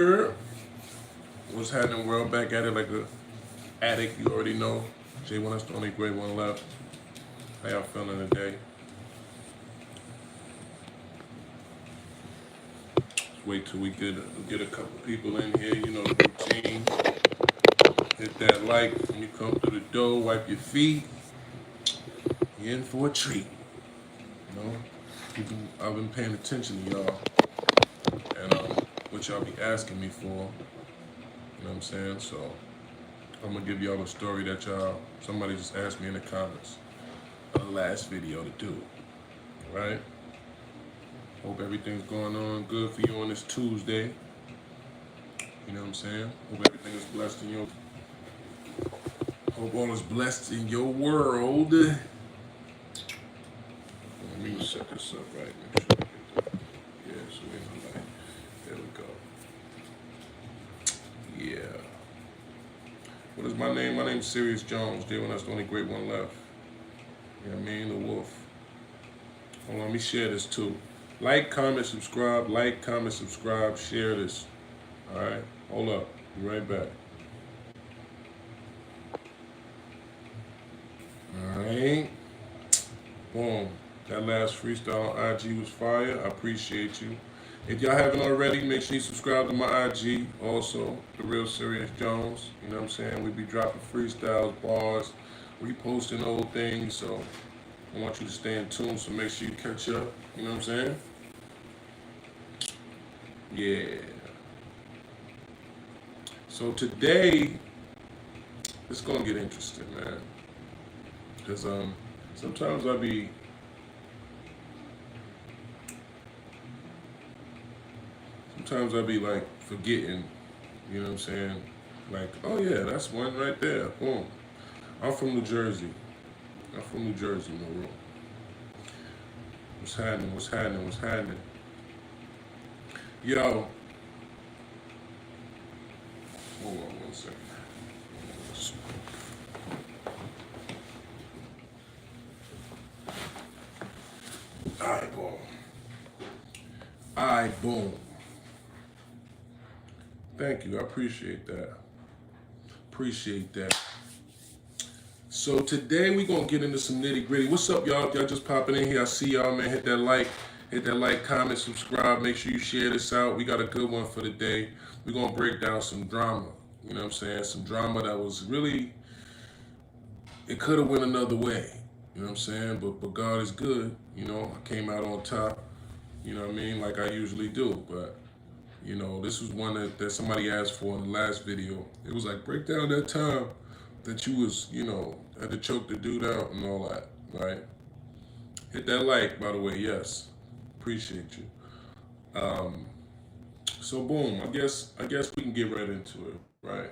What's happening, world? Back at it like a addict, you already know. J1, that's the only great one left. How y'all feeling today? Let's wait till we get a couple people in here. You know the routine. Hit that like when you come through the door. Wipe your feet. You're in for a treat. You know, I've been paying attention to y'all and what y'all be asking me for. You know what I'm saying? So I'm gonna give y'all a story that somebody just asked me in the comments of the last video to do. Right? Hope everything's going on good for you on this Tuesday. You know what I'm saying? Hope everything is blessed in your. Hope all is blessed in your world. Let me set this up right. Make sure I get that. Yeah, so in the light. There we go. Yeah. What is my name? My name's Serius Jones. Day when that's the only great one left. You know what I mean? The wolf. Hold on, let me share this too. Like, comment, subscribe. Like, comment, subscribe. Share this. All right. Hold up. Be right back. Alright. Boom. That last freestyle on IG was fire. I appreciate you. If y'all haven't already, make sure you subscribe to my IG. Also, The Real Serious Jones. You know what I'm saying? We be dropping freestyles, bars, reposting old things. So I want you to stay in tune. So make sure you catch up. You know what I'm saying? Yeah. So today, it's gonna get interesting, man. Cause sometimes I be like forgetting, you know what I'm saying? Like, oh yeah, that's one right there. Boom. I'm from New Jersey. I'm from New Jersey, no real. What's happening? What's happening? What's happening? Yo, hold on one second. Alright, boom. Alright, boom. Thank you. I appreciate that. Appreciate that. So today we gonna get into some nitty gritty. What's up, y'all? If y'all just popping in here, I see y'all, man. Hit that like, comment, subscribe. Make sure you share this out. We got a good one for the day. We're gonna break down some drama. You know what I'm saying? Some drama that was really, it could have went another way. You know what I'm saying? But God is good. You know, I came out on top. You know what I mean? Like I usually do. But you know, this was one that somebody asked for in the last video. It was like, break down that time that you was, had to choke the dude out and all that, right? Hit that like, by the way, yes. Appreciate you. So boom, I guess we can get right into it, right?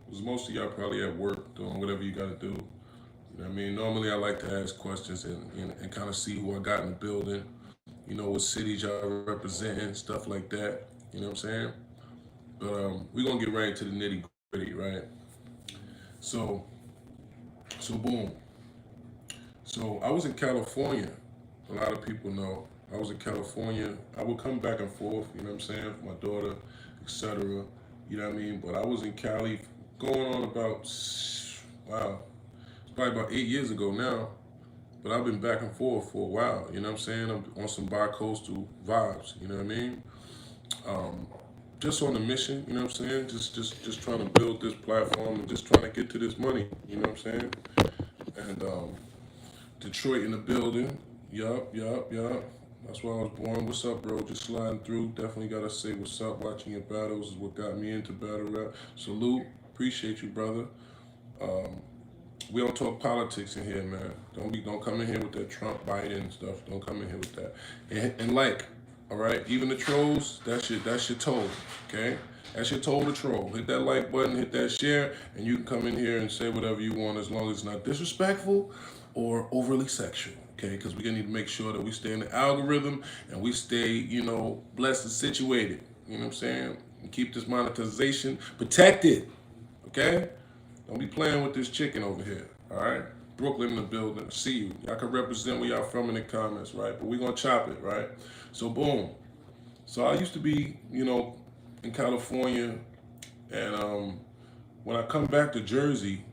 Because most of y'all probably at work doing whatever you gotta do. You know what I mean? Normally I like to ask questions and kind of see who I got in the building, what cities y'all representing, stuff like that. You know what I'm saying? But we're gonna get right into the nitty gritty, right? So boom. So I was in California. A lot of people know I was in California. I would come back and forth, you know what I'm saying, for my daughter, etc. You know what I mean? But I was in Cali going on about, wow, it's probably about 8 years ago now. But I've been back and forth for a while, you know what I'm saying? I'm on some bi-coastal vibes, you know what I mean? Um, just on a mission, you know what I'm saying? Just trying to build this platform and just trying to get to this money, you know what I'm saying? And Detroit in the building. Yup. That's where I was born. What's up, bro? Just sliding through. Definitely gotta say what's up. Watching your battles is what got me into battle rap. Salute. Appreciate you, brother. Um, we don't talk politics in here, man. Don't come in here with that Trump Biden stuff. Don't come in here with that. And like, all right, even the trolls, that's your toll, okay? That's your toll to troll. Hit that like button, hit that share, and you can come in here and say whatever you want as long as it's not disrespectful or overly sexual, okay? Because we're gonna need to make sure that we stay in the algorithm and we stay, blessed and situated. You know what I'm saying? And keep this monetization protected, okay? Don't be playing with this chicken over here, all right? Brooklyn in the building. See you. Y'all can represent where y'all from in the comments, right? But we gonna chop it, right? So boom. So I used to be, in California, and when I come back to Jersey,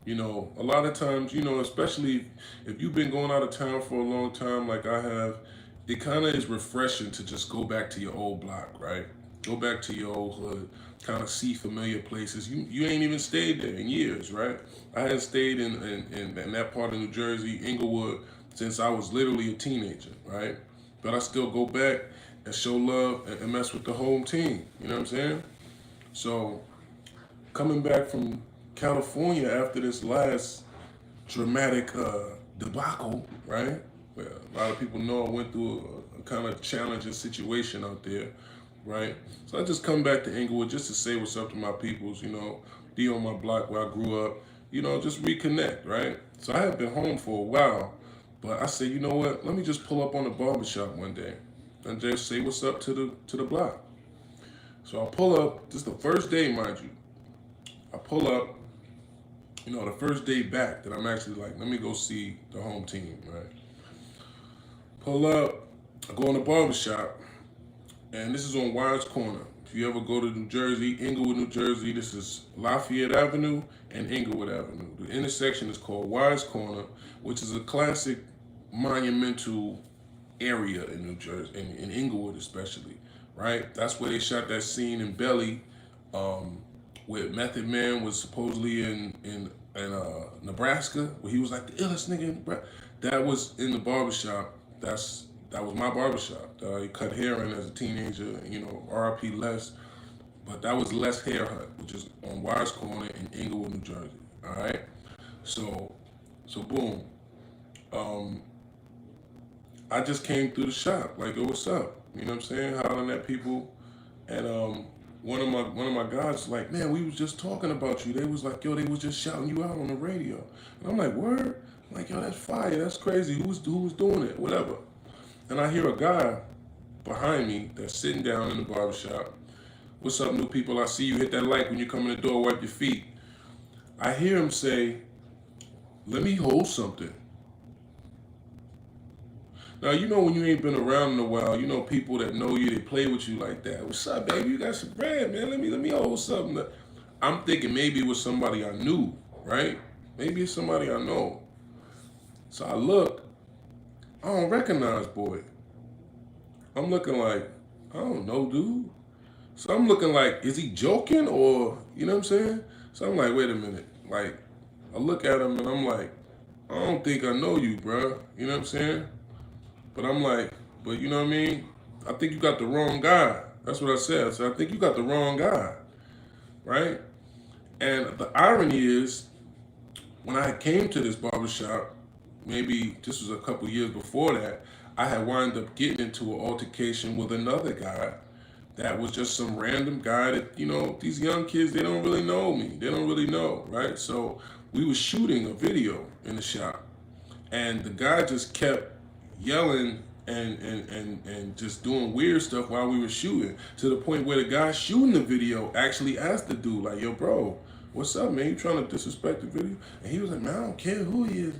you know, a lot of times, you know, especially if you've been going out of town for a long time, like I have, it kind of is refreshing to just go back to your old block, right? Go back to your old hood, kind of see familiar places. You ain't even stayed there in years, right? I hadn't stayed in that part of New Jersey, Inglewood, since I was literally a teenager, right? But I still go back and show love and mess with the home team. You know what I'm saying? So coming back from California after this last dramatic debacle, right? Well, a lot of people know I went through a kind of challenging situation out there, right? So I just come back to Inglewood just to say what's up to my peoples, you know, be on my block where I grew up, you know, just reconnect, right? So I had been home for a while, but I said, you know what? Let me just pull up on the barbershop one day and just say what's up to the block. So I pull up. This is the first day, mind you. I pull up. You know, the first day back that I'm actually like, let me go see the home team, right? Pull up. I go in the barbershop, and this is on Wise Corner. If you ever go to New Jersey, Inglewood, New Jersey, this is Lafayette Avenue and Inglewood Avenue. The intersection is called Wise Corner, which is a classic monumental area in New Jersey, in Inglewood especially, right? That's where they shot that scene in Belly, where Method Man was supposedly in Nebraska, where he was like the illest nigga in Nebraska. That was in the barbershop. That was my barbershop. He cut hair in as a teenager, you know, R.I.P. Les. But that was Les Hair Hut, which is on Wise Corner in Inglewood, New Jersey. All right. So boom. I just came through the shop like, yo, what's up? You know what I'm saying? Hollering at people, and one of my guys was like, man, we was just talking about you. They was like, yo, they was just shouting you out on the radio. And I'm like, word? I'm like, yo, that's fire. That's crazy. Who was doing it? Whatever. And I hear a guy behind me that's sitting down in the barbershop. What's up, new people? I see you. Hit that like when you come in the door. Wipe your feet. I hear him say, let me hold something. Now, you know when you ain't been around in a while, you know people that know you, they play with you like that. What's up, baby? You got some bread, man. Let me hold something. I'm thinking maybe it was somebody I knew, right? Maybe it's somebody I know. So I look, I don't recognize boy. I'm looking like, I don't know, dude. So I'm looking like, is he joking or, you know what I'm saying? So I'm like, wait a minute. Like, I look at him and I'm like, I don't think I know you, bro. You know what I'm saying? But I'm like, but you know what I mean? I think you got the wrong guy. That's what I said. So I think you got the wrong guy, right? And the irony is, when I came to this barbershop, maybe this was a couple years before that, I had wound up getting into an altercation with another guy that was just some random guy that, you know, these young kids, they don't really know me. They don't really know, right? So we were shooting a video in the shop, and the guy just kept yelling and just doing weird stuff while we were shooting, to the point where the guy shooting the video actually asked the dude, like, yo, bro, what's up, man? You trying to disrespect the video? And he was like, man, I don't care who he is.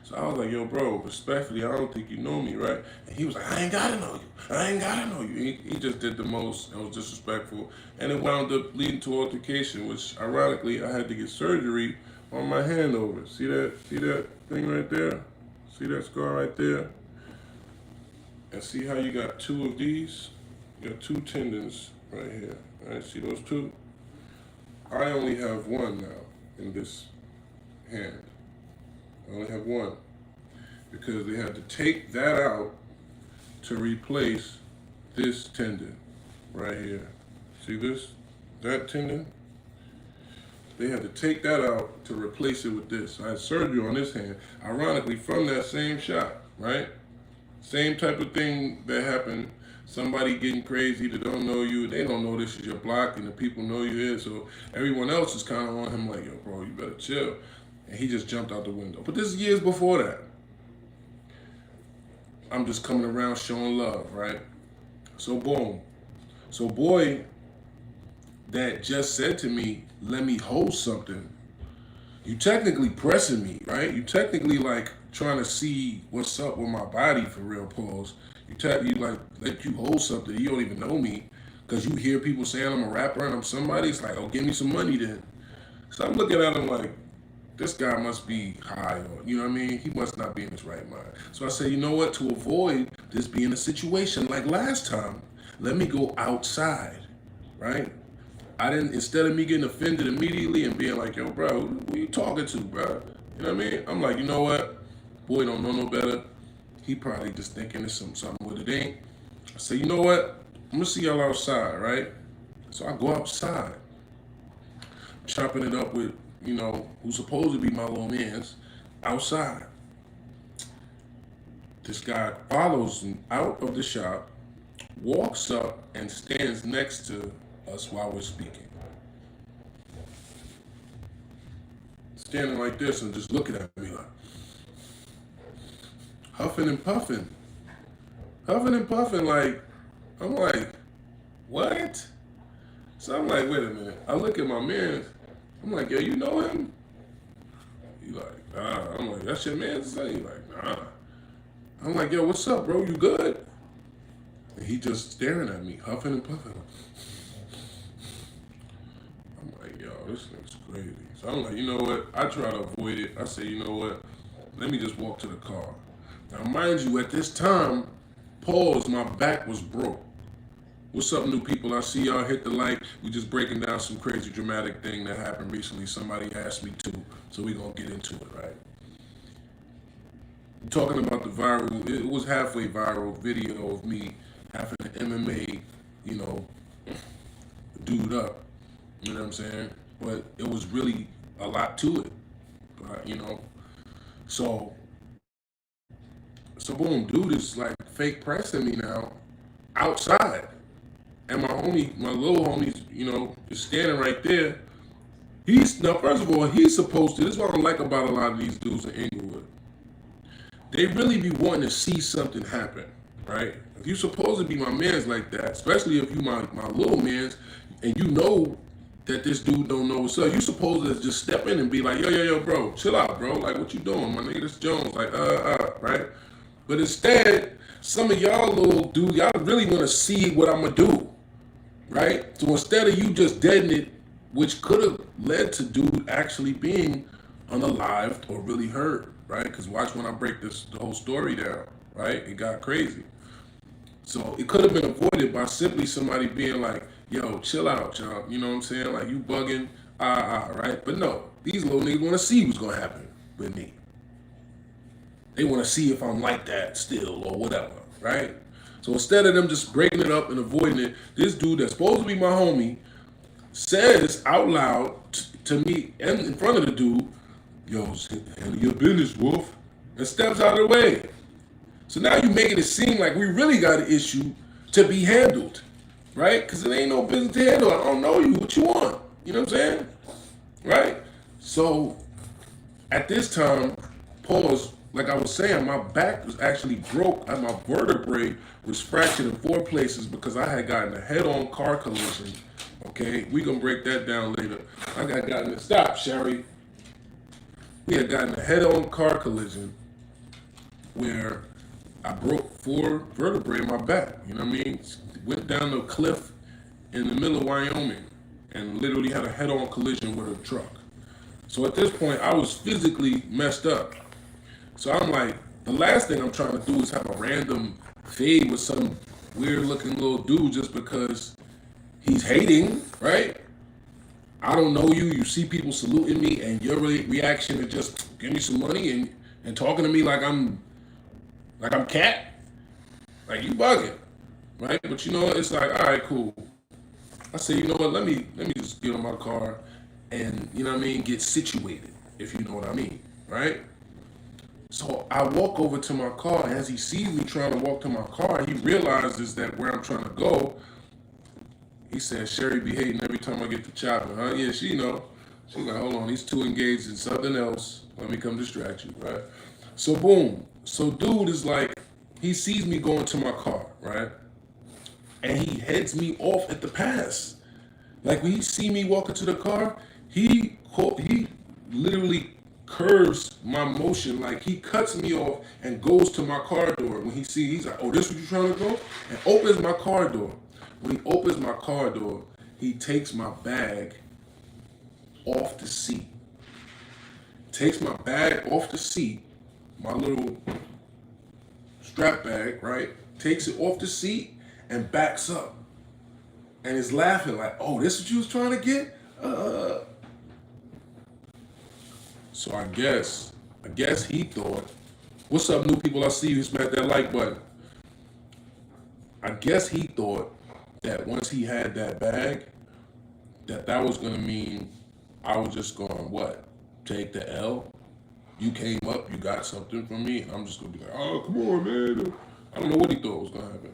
So I was like, yo, bro, respectfully, I don't think you know me, right? And he was like, I ain't gotta know you. I ain't gotta know you. He just did the most and was disrespectful. And it wound up leading to altercation, which ironically, I had to get surgery on my hand over. See that thing right there? See that scar right there? And see how you got two of these? You got two tendons right here. All right, see those two? I only have one now in this hand. I only have one. Because they had to take that out to replace this tendon right here. See this? That tendon? They had to take that out to replace it with this. I had surgery on this hand, ironically from that same shot, right? Same type of thing that happened. Somebody getting crazy that don't know you. They don't know this is your block and the people know you here. So everyone else is kind of on him like, yo, bro, you better chill. And he just jumped out the window. But this is years before that. I'm just coming around showing love, right? So boom. So boy that just said to me, let me hold something. You technically pressing me, right? You technically like trying to see what's up with my body for real, pause. You like let you hold something. You don't even know me. Because you hear people saying I'm a rapper and I'm somebody, it's like, oh, give me some money then. So I'm looking at him like, this guy must be high, or you know what I mean? He must not be in his right mind. So I say, you know what? To avoid this being a situation like last time, let me go outside, right? I didn't, instead of me getting offended immediately and being like, yo, bro, who you talking to, bro? You know what I mean? I'm like, you know what? Boy don't know no better. He probably just thinking there's something with it ain't. I say, you know what? I'm gonna see y'all outside, right? So I go outside, chopping it up with, you know, who's supposed to be my little mans outside. This guy follows me out of the shop, walks up and stands next to us while we're speaking. Standing like this and just looking at me like, huffing and puffing. Huffing and puffing like, I'm like, what? So I'm like, wait a minute. I look at my man. I'm like, yo, you know him? He like, nah. I'm like, that's your man? He like, nah. I'm like, yo, what's up, bro? You good? And he just staring at me, huffing and puffing. I'm like, yo, this thing's crazy. So I'm like, you know what? I try to avoid it. I say, you know what? Let me just walk to the car. Now, mind you, at this time, pause, my back was broke. What's up, new people? I see y'all hit the like. We just breaking down some crazy dramatic thing that happened recently. Somebody asked me to, so we gonna get into it, right? Talking about the viral, it was halfway viral video of me having an MMA, you know, dude up. You know what I'm saying? But it was really a lot to it, but, you know. So boom, dude is like fake pressing me now outside. And my little homie, you know, is standing right there. Now, first of all, he's supposed to, this is what I like about a lot of these dudes in Inglewood. They really be wanting to see something happen, right? If you supposed to be my mans like that, especially if you my little mans, and you know that this dude don't know what's up, you supposed to just step in and be like, yo, bro, chill out, bro. Like, what you doing, my nigga? This Jones. Like, right? But instead, some of y'all little dudes, y'all really want to see what I'm going to do, right? So instead of you just deading it, which could have led to dude actually being unalived or really hurt, right? Because watch when I break the whole story down, right? It got crazy. So it could have been avoided by simply somebody being like, yo, chill out, y'all. You know what I'm saying? Like, you bugging, right? But no, these little niggas want to see what's going to happen with me. They want to see if I'm like that still or whatever, right? So instead of them just breaking it up and avoiding it, this dude that's supposed to be my homie says out loud to me and in front of the dude, yo, handle your business, Wolf, and steps out of the way. So now you making it seem like we really got an issue to be handled, right? Because it ain't no business to handle. I don't know you. What you want? You know what I'm saying? Right? So at this time, pause, like I was saying, my back was actually broke and my vertebrae was fractured in 4 places because I had gotten a head-on car collision. Okay, we gonna break that down later. I got gotten, stop, Sherry. We had gotten a head-on car collision where I broke 4 vertebrae in my back. You know what I mean? Went down a cliff in the middle of Wyoming and literally had a head-on collision with a truck. So at this point, I was physically messed up. So I'm like, the last thing I'm trying to do is have a random fade with some weird-looking little dude just because he's hating, right? I don't know you. You see people saluting me, and your reaction is just give me some money and talking to me like I'm cat, like you bugging, right? But you know what? It's like, all right, cool. I say, you know what? Let me just get on my car, and you know what I mean, get situated, if you know what I mean, right? So I walk over to my car, and as he sees me trying to walk to my car, he realizes that where I'm trying to go. He said, Sherry be hating every time I get to chopping, huh? Yeah, she know. She's like, hold on, he's too engaged in something else. Let me come distract you, right? So boom. So dude is like, he sees me going to my car, right? And he heads me off at the pass. Like when he see me walking to the car, he literally curves my motion. Like he cuts me off and goes to my car door. When he sees, he's like, oh, this what you trying to go? And opens my car door. When he opens my car door, he takes my bag off the seat. Takes my bag off the seat, my little strap bag, right? Takes it off the seat and backs up. And is laughing like, oh, this is what you was trying to get? So I guess he thought, what's up, new people? I see you, smack that like button. I guess he thought that once he had that bag, that was gonna mean I was just going, what? Take the L? You came up, you got something from me, and I'm just gonna be like, oh, come on, man. I don't know what he thought was gonna happen.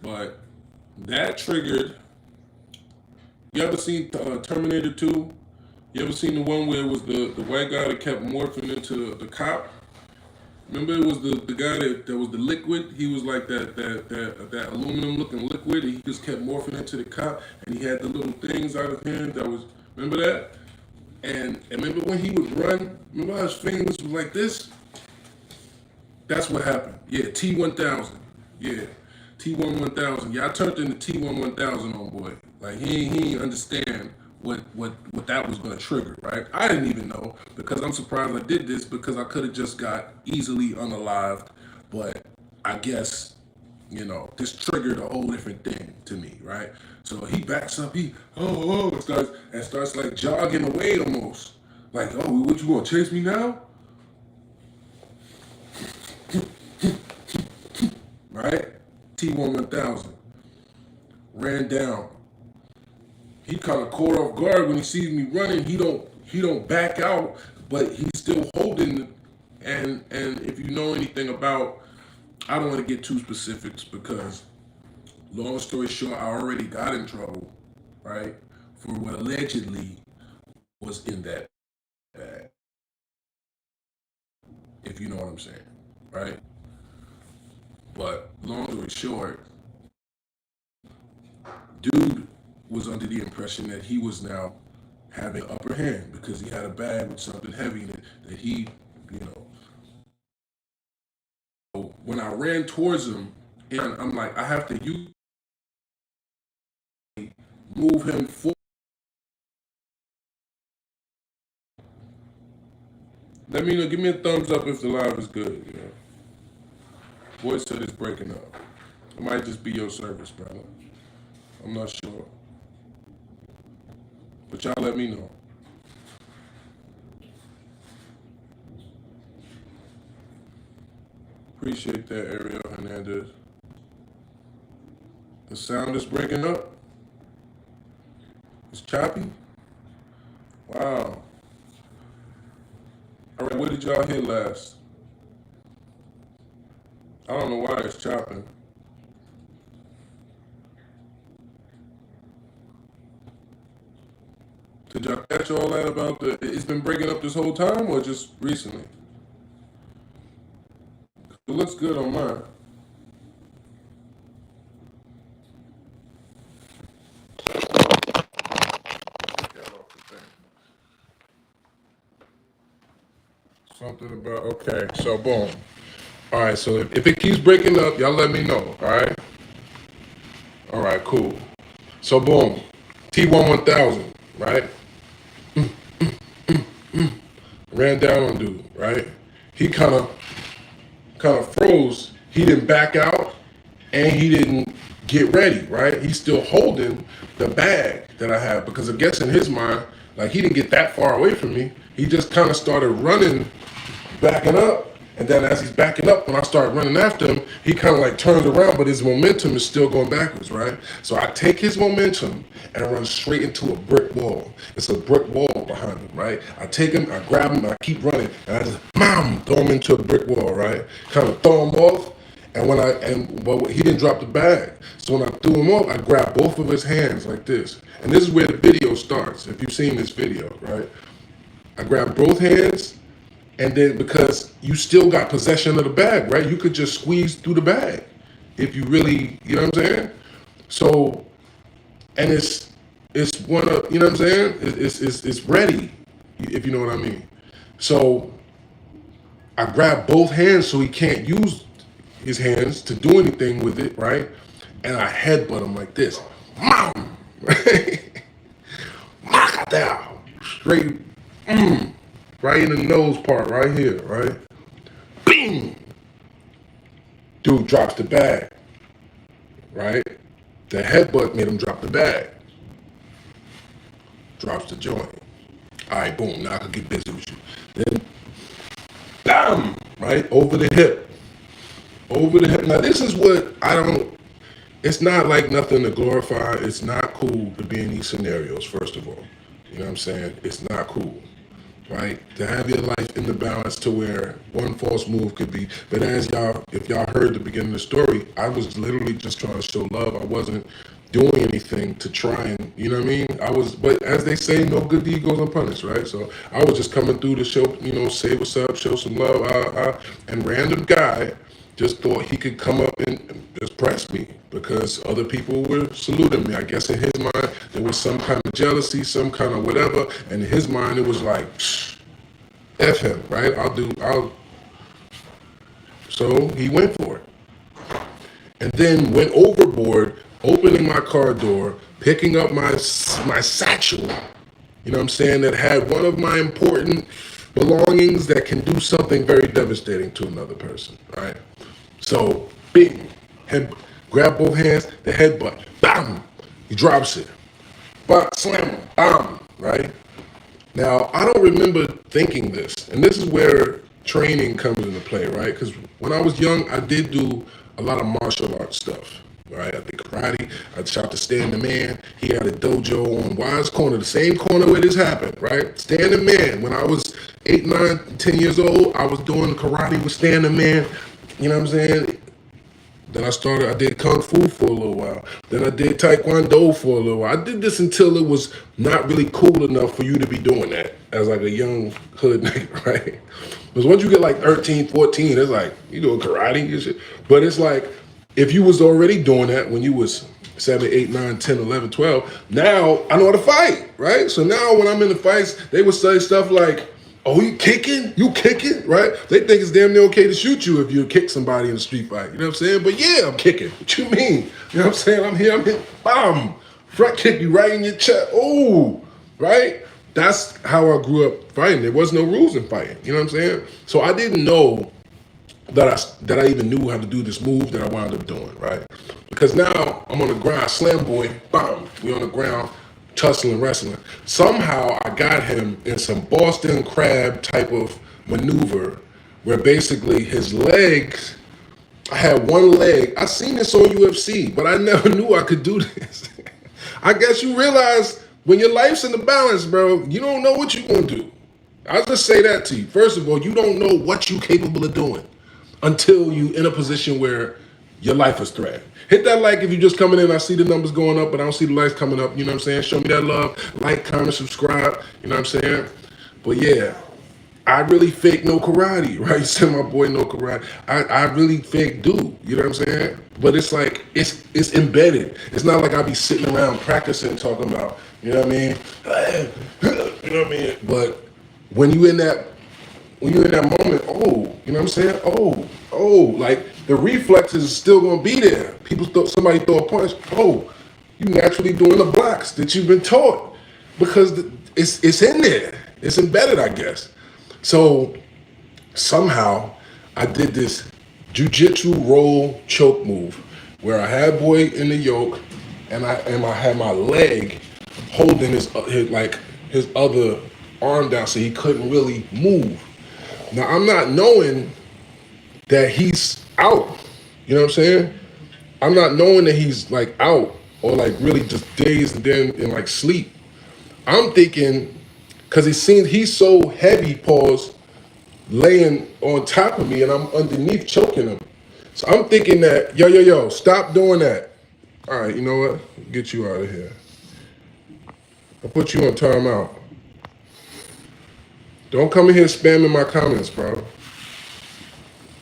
But that triggered. You ever seen Terminator 2? You ever seen the one where it was the white guy that kept morphing into the cop? Remember, it was the guy that was the liquid. He was like that aluminum looking liquid. And he just kept morphing into the cop, and he had the little things out of him. That was, remember that? And remember when he would run? Remember how his fingers was like this? That's what happened. Yeah, T1000. Yeah, T1000. Yeah, I turned into T1000 on boy. Like he didn't understand what that was going to trigger, right? I didn't even know, because I'm surprised I did this, because I could have just got easily unalived, but I guess, this triggered a whole different thing to me, right? So he backs up, starts like jogging away almost. Like, oh, what, you gonna chase me now? Right? T1000 ran down. He kind of caught off guard when he sees me running. He don't back out, but he's still holding. And if you know anything about, I don't want to get too specifics, because long story short, I already got in trouble, right, for what allegedly was in that bag. If you know what I'm saying, right? But long story short, dude was under the impression that he was now having upper hand because he had a bag with something heavy in it that he, when I ran towards him, and I'm like, I have to move him forward. Let me know, give me a thumbs up if the live is good. Voice said it's breaking up. It might just be your service, brother. I'm not sure. But y'all let me know. Appreciate that, Ariel Hernandez. The sound is breaking up. It's choppy. Wow. All right, what did y'all hear last? I don't know why it's chopping. Did y'all catch all that about it's been breaking up this whole time, or just recently? It looks good on mine. Something about, okay, so boom. All right, so if it keeps breaking up, y'all let me know, all right? All right, cool. So boom, T1000, right? Ran down on dude, right? He kind of froze. He didn't back out, and he didn't get ready, right? He's still holding the bag that I have, because I guess in his mind, like, he didn't get that far away from me. He just kind of started running, backing up. And then as he's backing up, when I start running after him, he kind of like turns around, but his momentum is still going backwards, right? So I take his momentum and I run straight into a brick wall. It's a brick wall behind him, right? I take him, I grab him, I keep running, and I just, throw him into a brick wall, right? Kind of throw him off. And but he didn't drop the bag. So when I threw him off, I grabbed both of his hands like this. And this is where the video starts, if you've seen this video, right? I grabbed both hands. And then, because you still got possession of the bag, right? You could just squeeze through the bag if you really, you know what I'm saying? So, and it's one of, you know what I'm saying? It's ready, if you know what I mean. So I grab both hands so he can't use his hands to do anything with it, right? And I headbutt him like this. Mom, right? Knock it down. Straight, right in the nose part, right here, right? Bing! Dude drops the bag, right? The headbutt made him drop the bag. Drops the joint. All right, boom, now I can get busy with you. Then, bam, right? Over the hip. Over the hip. Now, this is what I don't, it's not like nothing to glorify. It's not cool to be in these scenarios, first of all. You know what I'm saying? It's not cool, right? To have your life in the balance to where one false move could be. But as y'all, if y'all heard the beginning of the story, I was literally just trying to show love. I wasn't doing anything to try and, you know what I mean? But as they say, no good deed goes unpunished, right? So I was just coming through to show, say what's up, show some love. And random guy just thought he could come up and just press me because other people were saluting me. I guess in his mind, there was some kind of jealousy, some kind of whatever. And in his mind, it was like, F him, right? So he went for it. And then went overboard, opening my car door, picking up my satchel, you know what I'm saying, that had one of my important belongings that can do something very devastating to another person, right? So, bing, grab both hands, the headbutt, bam, he drops it, but slam him, bam, right? Now, I don't remember thinking this, and this is where training comes into play, right? Because when I was young, I did do a lot of martial arts stuff, right? I did karate, I shot to Stand the Man. He had a dojo on Wise Corner, the same corner where this happened, right? Stand the Man. When I was 8, 9, 10 years old, I was doing karate with Stand the Man, you know what I'm saying? Then I did Kung Fu for a little while. Then I did Taekwondo for a little while. I did this until it was not really cool enough for you to be doing that as like a young hood nigga, right? Because once you get like 13, 14, it's like, you doing karate and shit. But it's like, if you was already doing that when you was 7, 8, 9, 10, 11, 12, now I know how to fight, right? So now when I'm in the fights, they would say stuff like, oh, you kicking? You kicking? Right? They think it's damn near okay to shoot you if you kick somebody in a street fight. You know what I'm saying? But yeah, I'm kicking. What you mean? You know what I'm saying? I'm here, bam! Front kick you right in your chest. Oh, right? That's how I grew up fighting. There was no rules in fighting. You know what I'm saying? So I didn't know that I even knew how to do this move that I wound up doing, right? Because now I'm on the ground, slam boy, bam, we on the ground, tussling, wrestling. Somehow I got him in some Boston Crab type of maneuver where basically his legs, I had one leg. I seen this on UFC, but I never knew I could do this. I guess you realize when your life's in the balance, bro, you don't know what you're gonna do. I'll just say that to you. First of all, you don't know what you're capable of doing until you in a position where your life is threatened. Hit that like if you're just coming in. I see the numbers going up, but I don't see the likes coming up. You know what I'm saying? Show me that love. Like, comment, subscribe. You know what I'm saying? But yeah, I really fake no karate, right? Send my boy no karate. I really fake do. You know what I'm saying? But it's like, it's embedded. It's not like I be sitting around practicing talking about, you know what I mean? You know what I mean? But when you in that moment, oh, you know what I'm saying? Oh, like the reflexes is still gonna be there. Somebody throw a punch, oh, you naturally doing the blocks that you've been taught because it's in there. It's embedded, I guess. So somehow I did this jujitsu roll choke move where I had boy in the yoke and I had my leg holding his other arm down so he couldn't really move. Now, I'm not knowing that he's out. You know what I'm saying? I'm not knowing that he's like out or like really just dazed and then in like sleep. I'm thinking, because he's so heavy, pause, laying on top of me and I'm underneath choking him. So I'm thinking that, yo, stop doing that. All right, you know what? Get you out of here. I'll put you on timeout. Don't come in here spamming my comments, bro.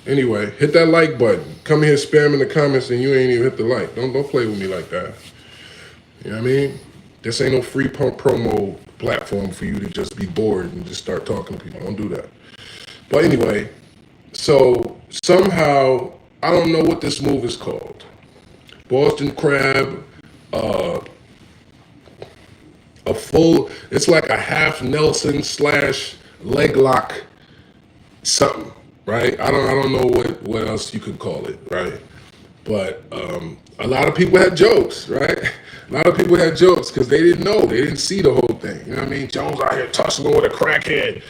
Anyway, hit that like button. Come in here spamming the comments and you ain't even hit the like. Don't play with me like that. You know what I mean? This ain't no free promo platform for you to just be bored and just start talking to people. Don't do that. But anyway, so somehow, I don't know what this move is called. Boston Crab, a full, it's like a half Nelson slash leg lock something, right? I don't know what else you could call it, right? But a lot of people had jokes, right? A lot of people had jokes because they didn't know, they didn't see the whole thing. You know what I mean? Jones out here tussling with a crackhead.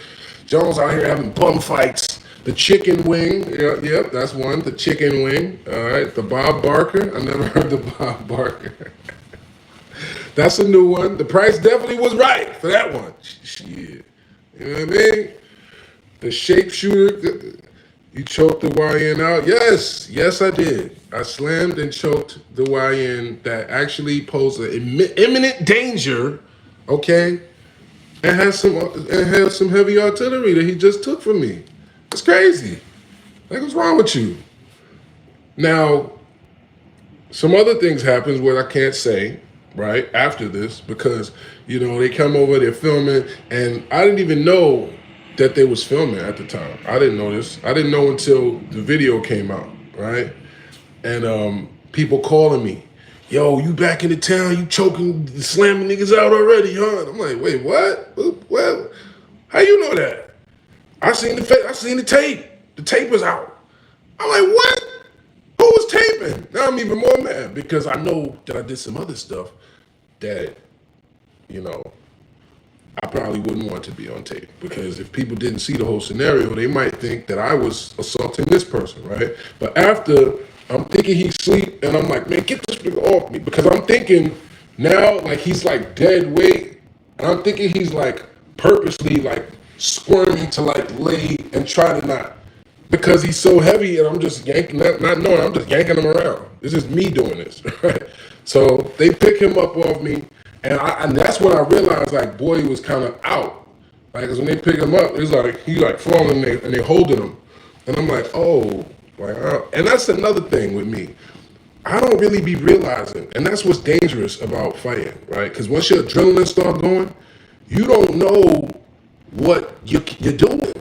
Jones out here having bum fights. The chicken wing, yep, that's one. The chicken wing, all right. The Bob Barker, I never heard the Bob Barker. That's a new one. The price definitely was right for that one. Shit, you know what I mean? The sharpshooter, you choked the YN out. Yes, I did. I slammed and choked the YN that actually posed an imminent danger, okay, and had some heavy artillery that he just took from me. It's crazy. Like, what's wrong with you? Now, some other things happens where I can't say, right, after this, because, they come over, they're filming, and I didn't even know that they was filming at the time. I didn't know this. I didn't know until the video came out, right? And people calling me, yo, you back in the town, you choking, slamming niggas out already, huh? I'm like, wait, what? Well, how you know that? I seen the tape. The tape was out. I'm like, what? Who was taping? Now I'm even more mad because I know that I did some other stuff that, I probably wouldn't want to be on tape, because if people didn't see the whole scenario, they might think that I was assaulting this person, right? But after, I'm thinking he's asleep, and I'm like, man, get this nigga off me, because I'm thinking now, like, he's like dead weight, and I'm thinking he's like purposely like squirming to like lay and try to not, because he's so heavy, and I'm just yanking, not knowing, I'm just yanking him around. This is me doing this, right? So they pick him up off me. And that's when I realized, like, boy, he was kind of out. Like, 'cause when they pick him up, it's like, he like falling and they holding him. And I'm like, oh, and that's another thing with me. I don't really be realizing, and that's what's dangerous about fighting, right? Because once your adrenaline start going, you don't know what you're doing.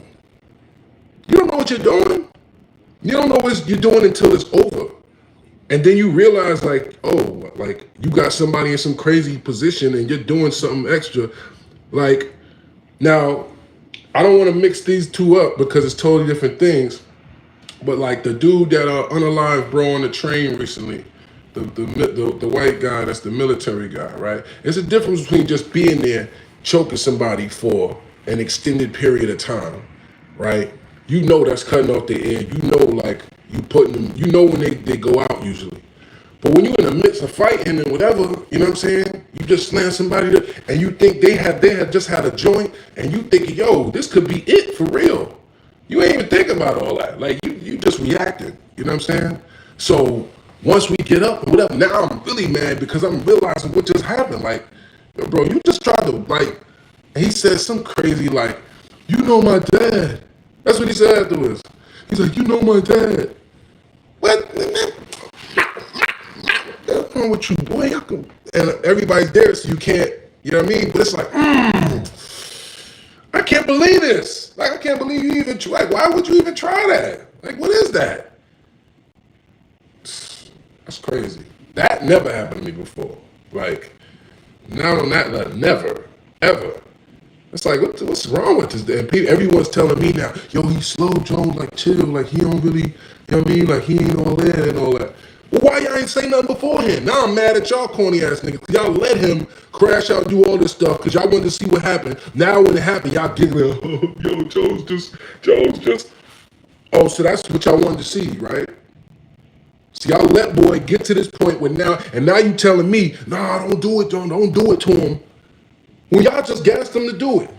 You don't know what you're doing. You don't know what you're doing until it's over. And then you realize, like, oh, like, you got somebody in some crazy position and you're doing something extra. Like, now, I don't want to mix these two up because it's totally different things. But, like, the dude that unalived bro on the train recently, the white guy that's the military guy, right? There's a difference between just being there, choking somebody for an extended period of time, right? You know that's cutting off the air. You know, like, you putting them, when they go out usually. But when you're in the midst of fighting and whatever, you know what I'm saying? You just slam somebody there, and you think they had just had a joint, and you think, yo, this could be it for real. You ain't even thinking about all that. Like, you just reacted, you know what I'm saying? So once we get up and whatever, now I'm really mad because I'm realizing what just happened. Like, yo, bro, you just tried to, like, and he said some crazy, like, you know my dad. That's what he said afterwards. He's like, you know my dad. What? What's wrong with you, boy? And everybody's there, so you can't, you know what I mean? But it's like, I can't believe this. Like, I can't believe you even try. Like, why would you even try that? Like, what is that? That's crazy. That never happened to me before. Like, not on that level. Never, ever. It's like, what's wrong with this? And everyone's telling me now, yo, he's slow, Jones, like, chill, like, he don't really, you know what I mean? Like, he ain't all there and all that. Well, why y'all ain't say nothing beforehand? Now I'm mad at y'all corny ass niggas, because y'all let him crash out, do all this stuff, because y'all wanted to see what happened. Now when it happened, y'all giggling, oh, yo, Jones just. Oh, so that's what y'all wanted to see, right? So y'all let boy get to this point where now you telling me, nah, don't do it, don't do it to him. When y'all just gassed them to do it.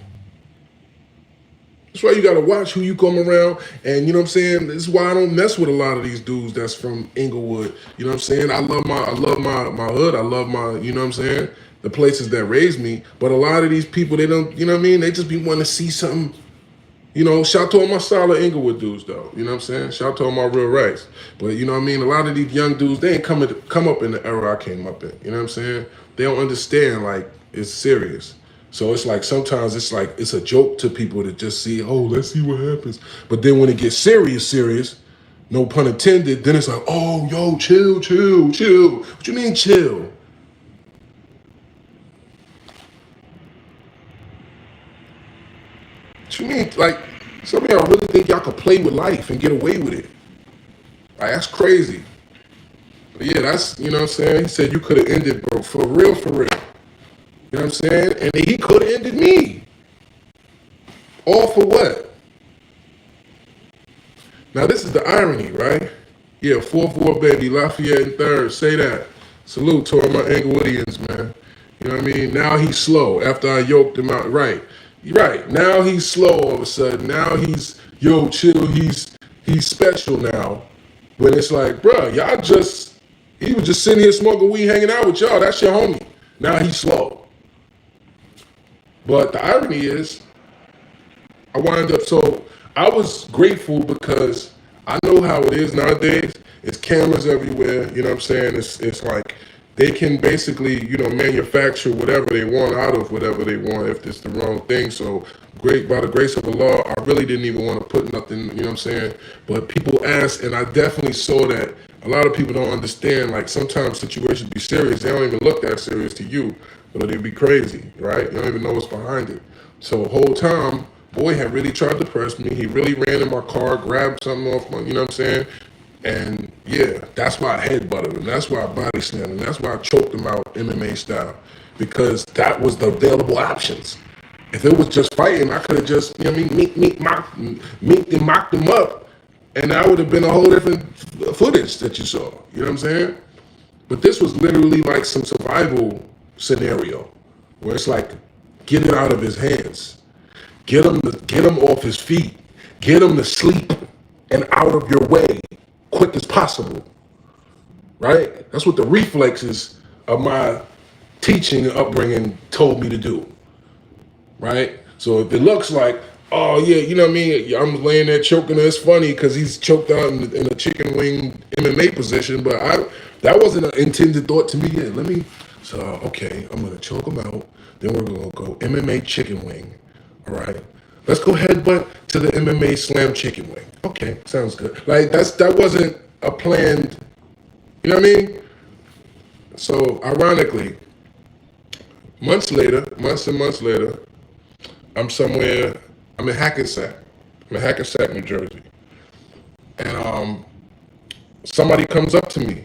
That's why you gotta watch who you come around, and you know what I'm saying? This is why I don't mess with a lot of these dudes that's from Inglewood. You know what I'm saying? I love my hood, I love my, you know what I'm saying? The places that raised me. But a lot of these people, they don't, you know what I mean? They just be wanting to see something. You know, shout to all my solid Inglewood dudes though. You know what I'm saying? Shout to all my real rights. But you know what I mean? A lot of these young dudes, they ain't come up in the era I came up in. You know what I'm saying? They don't understand, like, it's serious. So it's like sometimes it's like it's a joke to people to just see, oh, let's see what happens. But then when it gets serious, no pun intended, then it's like, oh, yo, chill. What you mean chill? What you mean? Like, some of y'all really think y'all could play with life and get away with it. Like, that's crazy. But yeah, that's, you know what I'm saying? He said you could have ended, bro, for real, for real. You know what I'm saying? And he could have ended me. All for what? Now, this is the irony, right? Yeah, 4-4, baby. Lafayette in third. Say that. Salute to all my Inglewoodians, man. You know what I mean? Now he's slow after I yoked him out. Right. Right. Now he's slow all of a sudden. Now he's, yo, chill. He's special now. When it's like, bruh, y'all just, he was just sitting here smoking weed, hanging out with y'all. That's your homie. Now he's slow. But the irony is, I wind up, so I was grateful because I know how it is nowadays. It's cameras everywhere, you know what I'm saying? It's like they can basically, you know, manufacture whatever they want out of whatever they want if it's the wrong thing. So great, by the grace of Allah, I really didn't even want to put nothing, you know what I'm saying? But people ask, and I definitely saw that a lot of people don't understand, like sometimes situations be serious. They don't even look that serious to you, but they be crazy, right? You don't even know what's behind it. So the whole time, boy had really tried to press me. He really ran in my car, grabbed something off my, you know what I'm saying? And yeah, that's why I headbutted him. That's why I body slammed him. That's why I choked him out MMA style. Because that was the available options. If it was just fighting, I could have just, you know what I mean, meeked and mocked him up. And that would have been a whole different footage that you saw. You know what I'm saying? But this was literally like some survival scenario where it's like, get it out of his hands. Get him off his feet. Get him to sleep and out of your way, quick as possible. Right? That's what the reflexes of my teaching and upbringing told me to do. Right? So if it looks like, oh yeah, you know what I mean? I'm laying there choking. It's funny because he's choked out in a chicken wing MMA position, but that wasn't an intended thought to me. Yeah, so okay, I'm gonna choke him out. Then we're gonna go MMA chicken wing. All right, let's go headbutt to the MMA slam chicken wing. Okay, sounds good. Like that wasn't a planned, you know what I mean? So ironically, months and months later, I'm in Hackensack. I'm in Hackensack, New Jersey. And somebody comes up to me.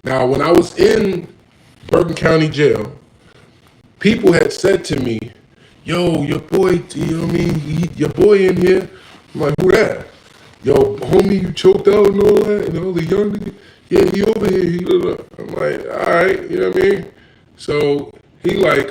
Now, when I was in Bergen County Jail, people had said to me, yo, your boy, you know what I mean? Your boy in here. I'm like, who that? Yo, homie, you choked out and all that? And all the young nigga? Yeah, he over here. I'm like, all right, you know what I mean? So he like,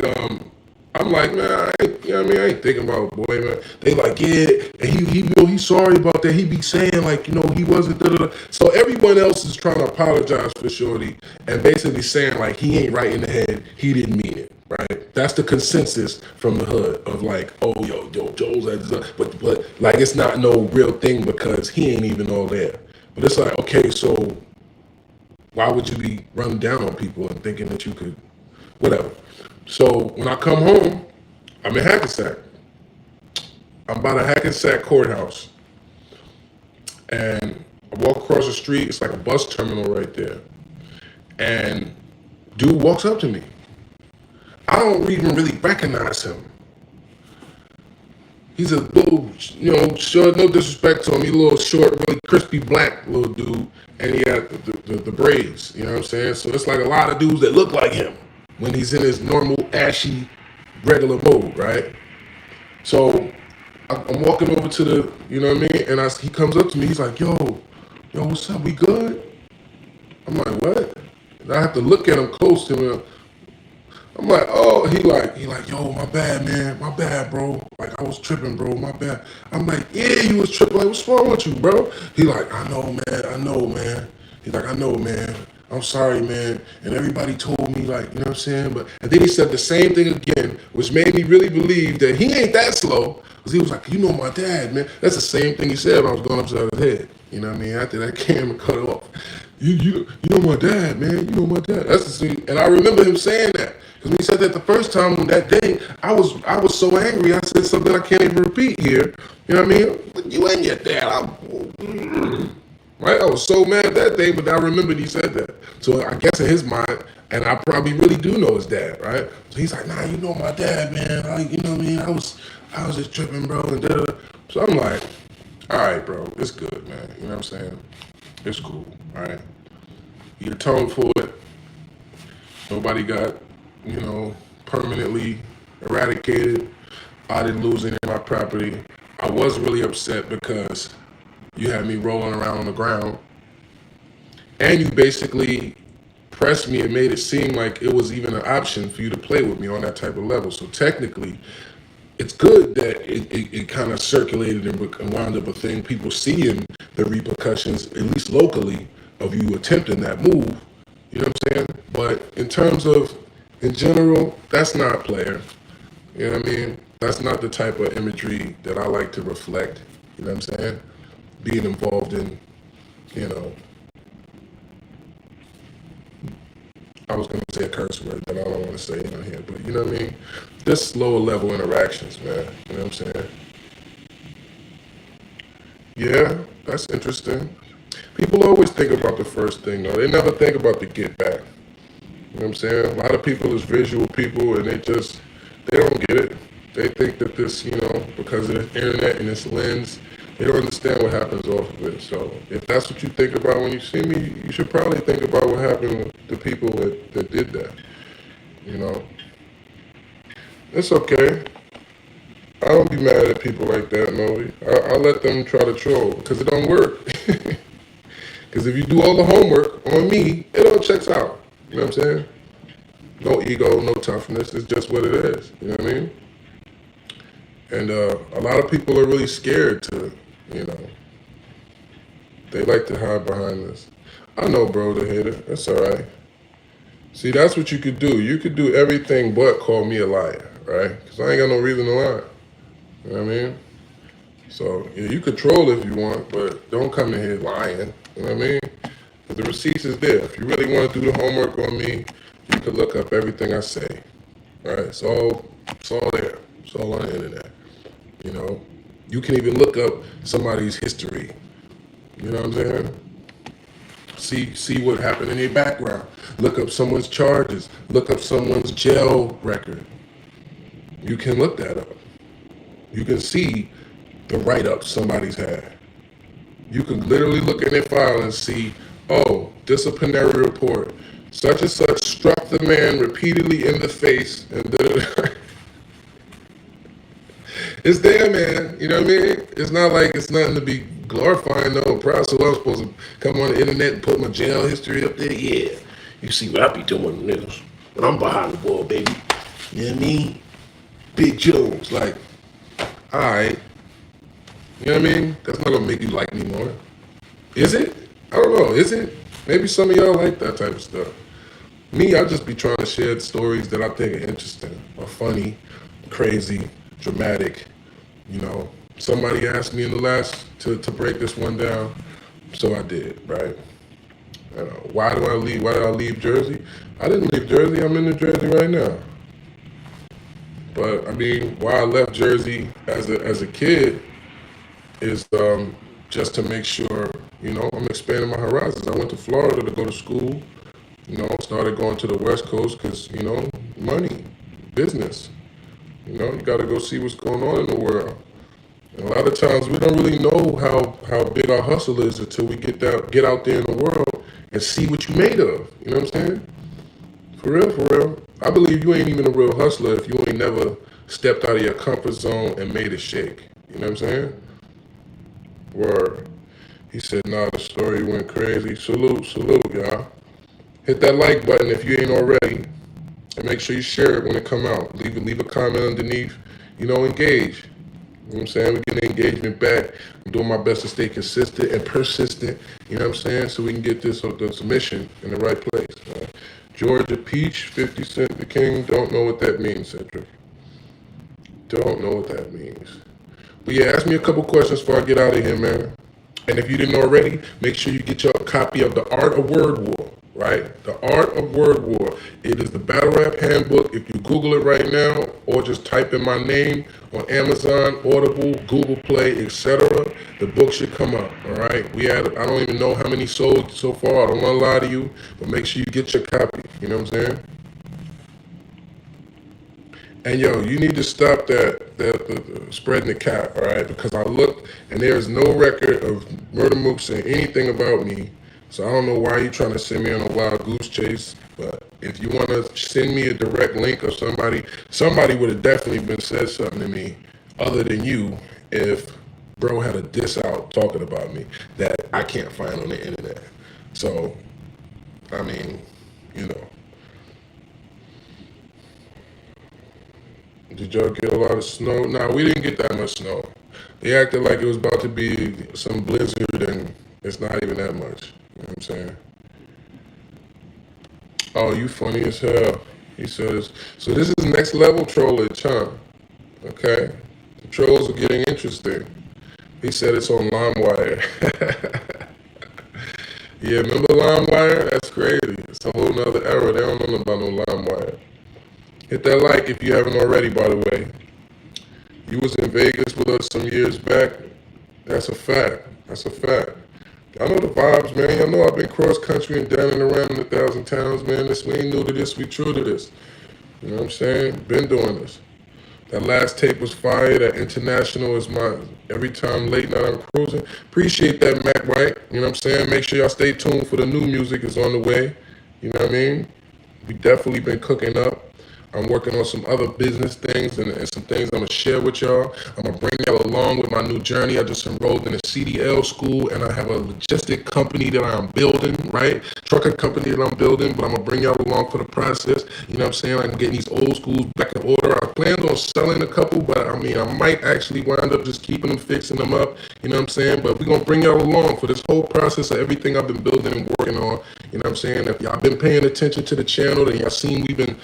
I'm like, man, you know what I mean? I ain't thinking about boy, man. They like, yeah, and he you know, he's sorry about that. He be saying like, you know, he wasn't da-da-da. So everyone else is trying to apologize for Shorty and basically saying like, he ain't right in the head. He didn't mean it, right? That's the consensus from the hood of like, oh, yo, Joel's at his, but like, it's not no real thing because he ain't even all there. But it's like, okay, so why would you be running down on people and thinking that you could, whatever. So when I come home, I'm in Hackensack. I'm by the Hackensack courthouse. And I walk across the street. It's like a bus terminal right there. And dude walks up to me. I don't even really recognize him. He's a little, you know, short, no disrespect to him. He's a little short, really crispy black little dude. And he had the braids, you know what I'm saying? So it's like a lot of dudes that look like him when he's in his normal, ashy, regular mode, right? So I'm walking over to the, you know what I mean? And he comes up to me, he's like, yo, what's up, we good? I'm like, what? And I have to look at him close to him. I'm like, oh, he like, yo, my bad, man, my bad, bro. Like, I was tripping, bro, my bad. I'm like, yeah, you was tripping. Like, what's wrong with you, bro? He like, I know, man. He's like, I know, man. I'm sorry, man. And everybody told me, like, you know what I'm saying? But and then he said the same thing again, which made me really believe that he ain't that slow. Because he was like, you know my dad, man. That's the same thing he said when I was going upside his head. You know what I mean? After that camera cut off. You know my dad, man. You know my dad. That's the same. And I remember him saying that. Because when he said that the first time on that day, I was so angry. I said something I can't even repeat here. You know what I mean? You ain't your dad. Right? I was so mad that day, but I remembered he said that. So I guess in his mind, And I probably really do know his dad, right? So he's like, nah, you know my dad, man. You know what I mean? I was just tripping, bro. And da-da-da. So I'm like, all right, bro, it's good, man. You know what I'm saying? It's cool, all right? You atoned for it. Nobody got, permanently eradicated. I didn't lose any of my property. I was really upset because you had me rolling around on the ground, and you basically pressed me and made it seem like it was even an option for you to play with me on that type of level. So technically, it's good that it kind of circulated and wound up a thing. People seeing the repercussions, at least locally, of you attempting that move. You know what I'm saying? But in terms of, in general, that's not player. You know what I mean? That's not the type of imagery that I like to reflect. You know what I'm saying? Being involved in, you know, I was going to say a curse word that I don't want to say on here, but you know what I mean? Just lower level interactions, man. You know what I'm saying? Yeah, that's interesting. People always think about the first thing, though. They never think about the get back. You know what I'm saying? A lot of people is visual people, and they don't get it. They think that this, because of the internet and this lens, they don't understand what happens off of it. So if that's what you think about when you see me, you should probably think about what happened to people that did that. You know, it's okay. I don't be mad at people like that, Noe. I let them try to troll because it don't work. Because if you do all the homework on me, it all checks out. You know what I'm saying? No ego, no toughness. It's just what it is. You know what I mean? And a lot of people are really scared to, they like to hide behind this. I know, bro, the hater. That's all right. See, that's what you could do. You could do everything but call me a liar, right? Because I ain't got no reason to lie. You know what I mean? So, yeah, you could troll if you want, but don't come in here lying. You know what I mean? Because the receipts is there. If you really want to do the homework on me, you could look up everything I say. Right? It's all there. It's all on the internet. You know? You can even look up somebody's history. You know what I'm saying? See what happened in their background. Look up someone's charges. Look up someone's jail record. You can look that up. You can see the write-ups somebody's had. You can literally look in their file and see, oh, disciplinary report. Such and such struck the man repeatedly in the face. And it's there, man. You know what I mean? It's not like it's nothing to be glorifying, no. Proud. So I'm supposed to come on the internet and put my jail history up there? Yeah. You see what I be doing, niggas. When I'm behind the wall, baby. You know what I mean? Big Jones. Like, all right. You know what I mean? That's not gonna make you like me more. Is it? I don't know. Is it? Maybe some of y'all like that type of stuff. Me, I just be trying to share stories that I think are interesting, or funny, crazy, dramatic. You know, somebody asked me in the last to break this one down, so I did, right? Why did I leave Jersey? I didn't leave Jersey. I'm in New Jersey right now. But I mean, why I left Jersey as a kid is just to make sure, I'm expanding my horizons. I went to Florida to go to school, started going to the West Coast because, money, business. You got to go see what's going on in the world. And a lot of times we don't really know how big our hustle is until we get out there in the world and see what you made of. You know what I'm saying? For real. I believe you ain't even a real hustler if you ain't never stepped out of your comfort zone and made it shake. You know what I'm saying? Word. He said, nah, the story went crazy. Salute, y'all. Hit that like button if you ain't already. And make sure you share it when it come out. Leave a comment underneath. Engage. You know what I'm saying? We get the engagement back. I'm doing my best to stay consistent and persistent. You know what I'm saying? So we can get this submission in the right place. Georgia Peach, 50 Cent the King. Don't know what that means, Cedric. Don't know what that means. But yeah, ask me a couple questions before I get out of here, man. And if you didn't already, make sure you get your copy of The Art of Word War, right? The Art of Word War. It is the Battle Rap Handbook. If you Google it right now, or just type in my name on Amazon, Audible, Google Play, etc., the book should come up, all right? I don't even know how many sold so far. I don't want to lie to you, but make sure you get your copy. You know what I'm saying? And yo, you need to stop that spreading the cap, all right? Because I looked and there's no record of Murder Mook saying anything about me. So I don't know why you're trying to send me on a wild goose chase. But if you want to send me a direct link of somebody would have definitely been said something to me other than you if bro had a diss out talking about me that I can't find on the internet. So, I mean, you know. Did y'all get a lot of snow? Nah, we didn't get that much snow. They acted like it was about to be some blizzard, and it's not even that much. You know what I'm saying? Oh, you funny as hell. He says, so this is next level trollage, huh? Okay. The trolls are getting interesting. He said it's on LimeWire. Yeah, remember LimeWire? That's crazy. It's a whole nother era. They don't know about no LimeWire. Hit that like if you haven't already, by the way. You was in Vegas with us some years back. That's a fact. That's a fact. I know the vibes, man. Y'all know I've been cross country and down and around in 1,000 towns, man. We ain't new to this. We true to this. You know what I'm saying? Been doing this. That last tape was fire. That international is my every time late night I'm cruising. Appreciate that, Mac White. You know what I'm saying? Make sure y'all stay tuned for the new music is on the way. You know what I mean? We definitely been cooking up. I'm working on some other business things and some things I'm going to share with y'all. I'm going to bring y'all along with my new journey. I just enrolled in a CDL school, and I have a logistic company that I'm building, right? Trucking company that I'm building, but I'm going to bring y'all along for the process. You know what I'm saying? I'm getting these old schools back in order. I planned on selling a couple, but I mean, I might actually wind up just keeping them, fixing them up. You know what I'm saying? But we're going to bring y'all along for this whole process of everything I've been building and working on. You know what I'm saying? If y'all been paying attention to the channel, then y'all seen we've been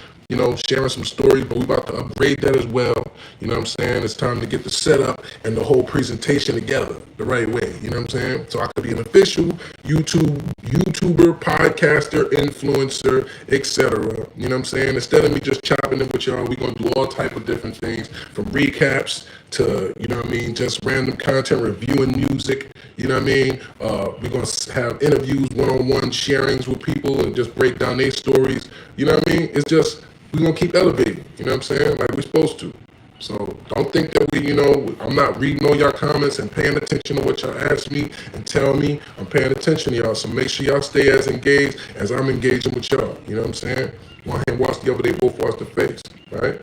sharing some stories, but we about to upgrade that as well. You know what I'm saying? It's time to get the setup and the whole presentation together the right way. You know what I'm saying? So I could be an official YouTuber, podcaster, influencer, etc. You know what I'm saying? Instead of me just chopping it with y'all, we're going to do all type of different things from recaps to, you know what I mean, just random content, reviewing music. You know what I mean? We're going to have interviews, one-on-one sharings with people and just break down their stories. You know what I mean? It's just, we're going to keep elevating, you know what I'm saying? Like we're supposed to. So don't think that I'm not reading all y'all comments and paying attention to what y'all ask me and tell me. I'm paying attention to y'all. So make sure y'all stay as engaged as I'm engaging with y'all. You know what I'm saying? One hand wash the other, they both wash the face, right?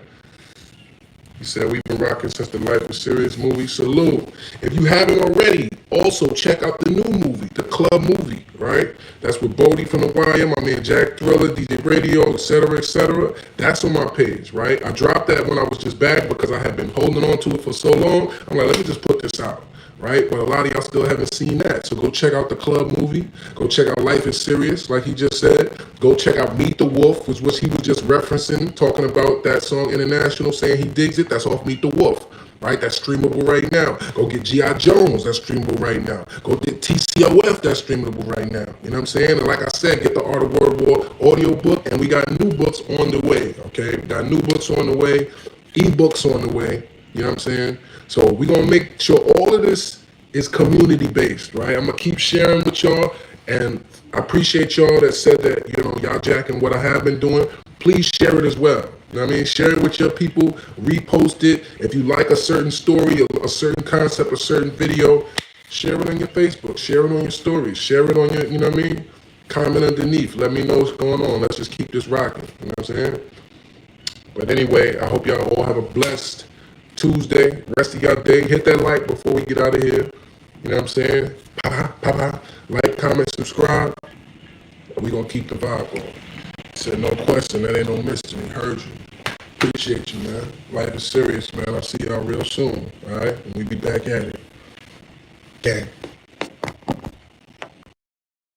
He said, we've been rocking since the Life of Serius movie. Salute. If you haven't already, also check out the new movie, the Club movie, right? That's with Bodie from The Wire, my man Jack Thriller, DJ Radio, etc., etc. That's on my page, right? I dropped that when I was just back because I had been holding on to it for so long. I'm like, let me just put this out, right? But a lot of y'all still haven't seen that. So go check out the Club movie. Go check out Life is Serious, like he just said. Go check out Meet the Wolf, which he was just referencing, talking about that song International, saying he digs it. That's off Meet the Wolf, right? That's streamable right now. Go get G.I. Jones, that's streamable right now. Go get TCOF, that's streamable right now. You know what I'm saying? And like I said, get the Art of Word War audio book, and we got new books on the way, okay? We got new books on the way, ebooks on the way, you know what I'm saying? So we're going to make sure all of this is community-based, right? I'm going to keep sharing with y'all, and I appreciate y'all that said that, y'all jacking what I have been doing. Please share it as well. You know what I mean? Share it with your people. Repost it. If you like a certain story, a certain concept, a certain video, share it on your Facebook. Share it on your stories. Share it on your, you know what I mean? Comment underneath. Let me know what's going on. Let's just keep this rocking. You know what I'm saying? But anyway, I hope y'all all have a blessed Tuesday. Rest of y'all day. Hit that like before we get out of here. You know what I'm saying? Papa. Like, comment, subscribe. We're going to keep the vibe going. Said no question. That ain't no mystery. Heard you. Appreciate you, man. Life is serious, man. I'll see y'all real soon. All right? And we be back at it. Gang.